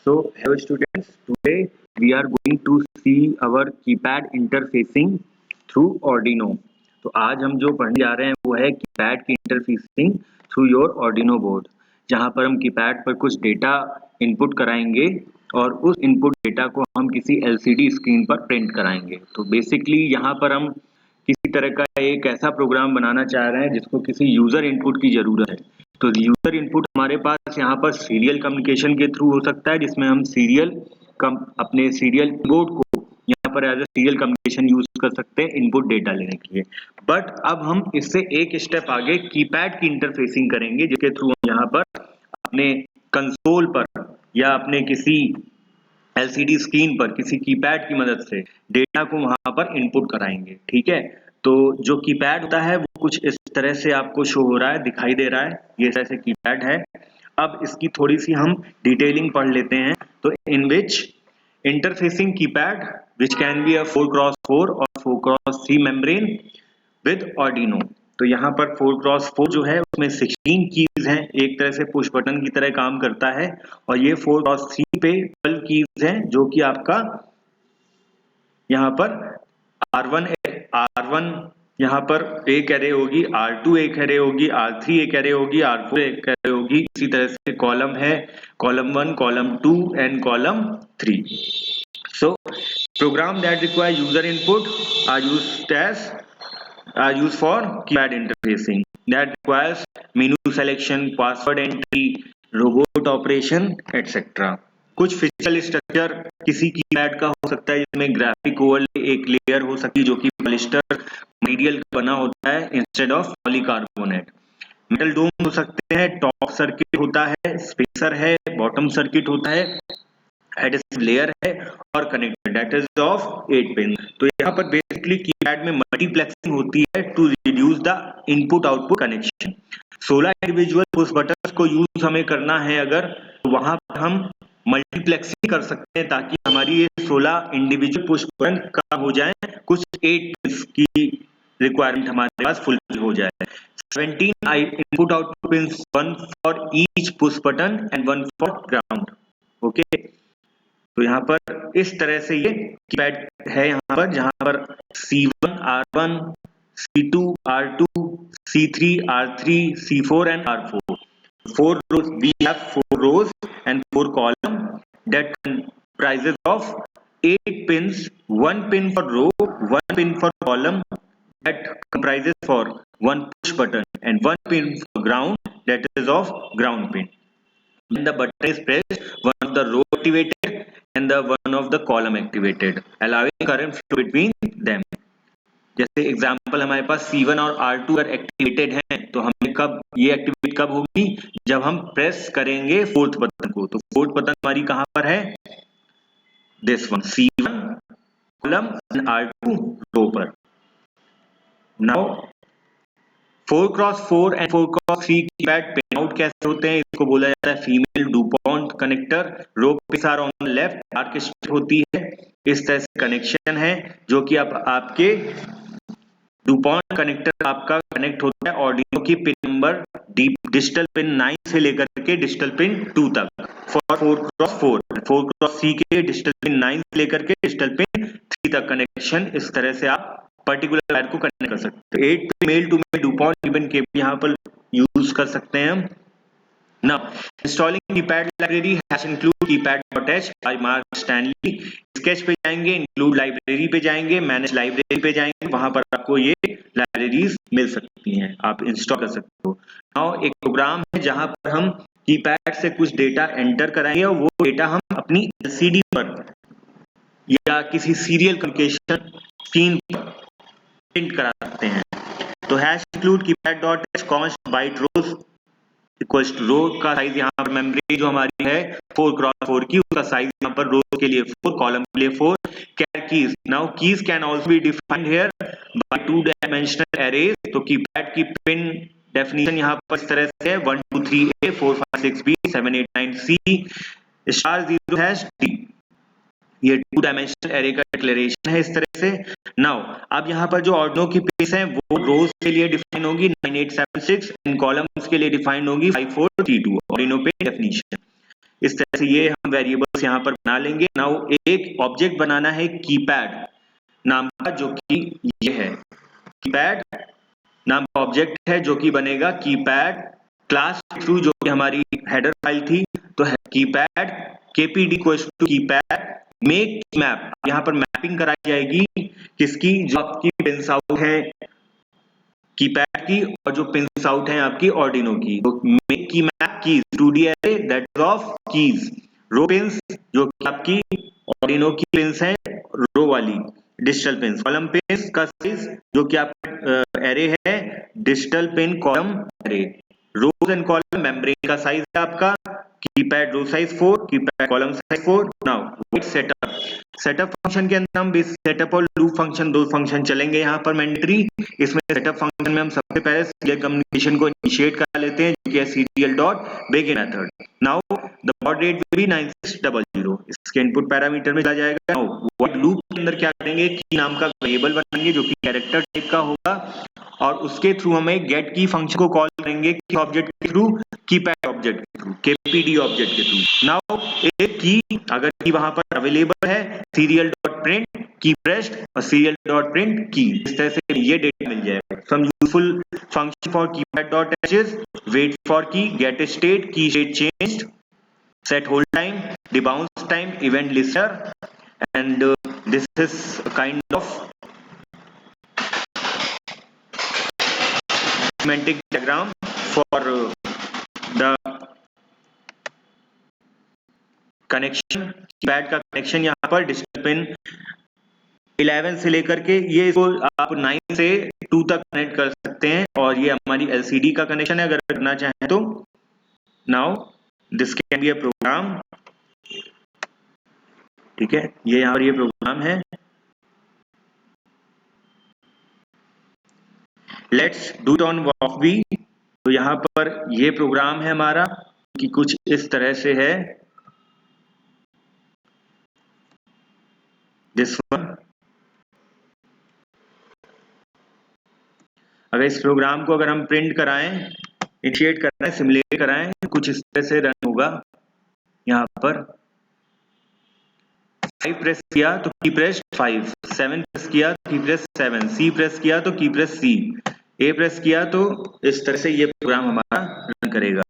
So, hello students, today we are going to see our keypad interfacing through Arduino. तो आज हम जो पढ़ने जा रहे हैं वो है कीपैड की interfacing through your Arduino board, जहां पर हम कीपैड पर कुछ डेटा इनपुट कराएंगे और उस इनपुट डेटा को हम किसी LCD स्क्रीन पर प्रिंट कराएंगे। तो बेसिकली यहाँ पर हम किसी तरह का एक ऐसा प्रोग्राम बनाना चाह रहे हैं जिसको किसी यूजर इनपुट की जरूरत है। तो यूजर इनपुट हमारे पास यहाँ पर सीरियल कम्युनिकेशन के थ्रू हो सकता है, जिसमें हम अपने सीरियल बोर्ड को यहाँ पर as a serial communication use कर सकते हैं इनपुट डेटा लेने के लिए। बट अब हम इससे एक स्टेप आगे कीपैड की इंटरफेसिंग करेंगे, जिसके थ्रू हम यहाँ पर अपने कंसोल पर या अपने किसी LCD स्क्रीन पर किसी कीपैड की मदद से डेटा को वहां पर इनपुट कराएंगे। ठीक है, तो जो कीपैड होता है वो कुछ इस तरह से आपको शो हो रहा है, दिखाई दे रहा है, ये ऐसे कीपैड है। अब इसकी थोड़ी सी हम डिटेलिंग पढ़ लेते हैं। तो in which interfacing keypad which can be a 4x4 और 4x3 मेम्ब्रेन विद Arduino। तो यहाँ पर 4x4 जो है उसमें 16 कीज हैं, एक तरह से पुश बटन की तरह काम करता है, और ये 4x3 पे 12 कीज हैं, जो कि आपका यहाँ पर R1 यहाँ पर एक एरे होगी, R2 एक एरे होगी, R3 एक एरे होगी, R4 एक एरे होगी। इसी तरह से कॉलम है, column 1, column 2 and column 3। So program that require user input are used for keypad interfacing that requires menu selection, password entry, robot operation, etc. कुछ फिजिकल स्ट्रक्चर किसी कीपैड का हो सकता है, जिसमें ग्राफिक ओवरले एक लेयर हो सकती है जो कि पॉलिस्टर मटेरियल का बना होता है इंस्टेड ऑफ पॉलीकार्बोनेट। मेटल डोम हो सकते हैं, टॉप सर्किट होता है, स्पेसर है, बॉटम सर्किट होता है, एडिसिव लेयर है और connector that is of 8 pin. तो यहाँ पर बेसिकली कीपैड में मल्टीप्लेक्सिंग होती है to reduce the input output connection. 16 individual push buttons को यूज हमें करना है अगर, तो वहां पर हम मल्टीप्लेक्सिंग कर सकते हैं ताकि हमारी ये 16 इंडिविजुअल पुश बटन कम हो जाए, कुछ 8 पिन्स की रिक्वायरमेंट हमारे पास फुलफिल हो जाए। 17 input output pins, 1 for each push button and 1 for ground. Okay, तो यहाँ पर इस तरह से ये कीपैड है, यहाँ पर जहाँ पर C1, R1, C2, R2, C3, R3, C4 and R4. 4 rows, we have 4 rows and 4 columns that comprises of 8 pins, 1 pin for row, 1 pin for column that comprises for 1 push button and 1 pin for ground that is of ground pin. When the button is pressed, one of the row activated and the one of the column activated, allowing current flow between them. जैसे example हमारे पास C1 और R2 अगर activated हैं, तो हमें कब ये activate कब होगी, जब हम प्रेस करेंगे फोर्थ बटन को। तो फोर्थ बटन हमारी कहां पर है, this one, C1 column and R2 row पर। Now 4x4 and 4x3 keypad pin out कैसे होते हैं, इसको बोला जाता है female DuPont connector. Row pins are on left, dark strip होती है। इस तरह से कनेक्शन है जो कि आपके डुपॉन्ट कनेक्टर आपका कनेक्ट होता है Arduino की पिन नंबर डिजिटल पिन 9 से लेकर के डिजिटल पिन 2 तक फॉर 4x4। 4x3 के डिजिटल पिन 9 से लेकर के डिजिटल पिन 3 तक कनेक्शन, इस तरह से आप पर्टिकुलर वायर को कनेक्ट कर सकते हैं। 8 male to male DuPont ribbon cable यहाँ पर यूज कर सकते हैं हम। Now, installing keypad library has include keypad.h by Mark Stanley। Sketch पे जाएंगे, इंक्लूड लाइब्रेरी पे जाएंगे, मैनेज लाइब्रेरी पे जाएंगे, वहां पर आपको ये लाइब्रेरीज मिल सकती हैं, आप इंस्टॉल कर सकते हो। नाउ एक प्रोग्राम है जहां पर हम कीपैड से कुछ डेटा एंटर कराएंगे और वो डेटा हम अपनी LCD पर या किसी सीरियल कम्युनिकेशन स्क्रीन पर प्रिंट करा सकते हैं। तो hash include keypad const byte rows equals to row का साइज, यहाँ पर मेमोरी जो हमारी है 4x4 की, उसका साइज यहाँ पर रो के लिए 4, कॉलम के लिए 4। Char keys, now keys can also be defined here by 2 dimensional arrays. तो कीपैड की पिन डेफिनेशन यहाँ पर इस तरह से है 1 2 3 A 4 5 6 B 7 8 9 C *0#D। ये 2 डायमेंशनल एरे का डिक्लेरेशन है इस तरह से। नाउ अब यहाँ पर जो Arduino की पिन्स हैं वो रोज के लिए डिफाइन होगी 9876 एंड कॉलम्स के लिए डिफाइन होगी 5432 Arduino पिन डेफिनेशन। इस तरह से ये हम वेरिएबल्स यहाँ पर बना लेंगे। नाउ एक ऑब्जेक्ट बनाना है कीपैड नाम का, जो कि ये है कीपैड नाम का ऑब्जेक्ट है जो कि बनेगा कीपैड क्लास के थ्रू, जो कि हमारी हेडर फाइल थी। तो keypad KPD equals to keypad make map, यहाँ पर मैपिंग कराई जाएगी किसकी, जो आपकी पिंस आउट है कीपैड की और जो पिंस आउट है आपकी ऑर्डिनो की। तो make key map keys 2D array that is of keys, row pins जो कि आपकी ऑर्डिनो की पिंस है रो वाली डिजिटल पिंस, कॉलम पिंस का साइज जो कि आपका एरे है digital pin column array, rows and column membrane का साइज है आपका keypad row size 4, keypad column size 4। Now wait setup, setup function के अंदर हम सेटअप और लूप फंक्शन दो फंक्शन चलेंगे यहाँ पर मैंडेटरी। इसमें सेटअप फंक्शन में हम सबसे पहले सीरियल कम्युनिकेशन को इनिशिएट कर लेते हैं जो कि है serial dot begin method. Now the baud rate will be 9600, इसके इनपुट पैरामीटर में चला जाएगा। नाउ व्हाइल लूप के अंदर क्या करेंगे, की नाम का वेरिएबल बनाएंगे जो कि कैरेक्टर टाइप का होगा और उसके थ्रू हमें गेट की फंक्शन को कॉल करेंगे की ऑब्जेक्ट के थ्रू, कीपैड ऑब्जेक्ट के थ्रू, केपीडी ऑब्जेक्ट के थ्रू। नाउ एक की अगर की वहां पर अवेलेबल है serial dot print key pressed और सीरियल डॉट प्रिंट की, इस तरह से ये डेटा मिल जाएगा। Some useful function for keypad dot h is wait for key, get state, key state changed, set hold time, debounce time, event listener, and this is a kind of semantic diagram for the connection. Keypad का connection यहाँ पर digital pin 11 से लेकर के ये इसको आप 9 से 2 तक कनेक्ट कर सकते हैं और ये हमारी एलसीडी का कनेक्शन है अगर करना चाहें तो। Now this can be a program, ठीक है, ये यहाँ पर ये प्रोग्राम है। Let's do it on Wokwi. तो यहाँ पर ये प्रोग्राम है हमारा कि कुछ इस तरह से है, दिस वन। अगर इस प्रोग्राम को अगर हम प्रिंट कराएं, इनिशिएट कराएं, सिमुलेट कराएं, तो कुछ इस तरह से रन होगा। यहाँ पर 5 प्रेस किया तो की प्रेस 5, 7 प्रेस किया तो की प्रेस 7, सी प्रेस किया तो की प्रेस सी, ए प्रेस किया तो इस तरह से ये प्रोग्राम हमारा रन करेगा।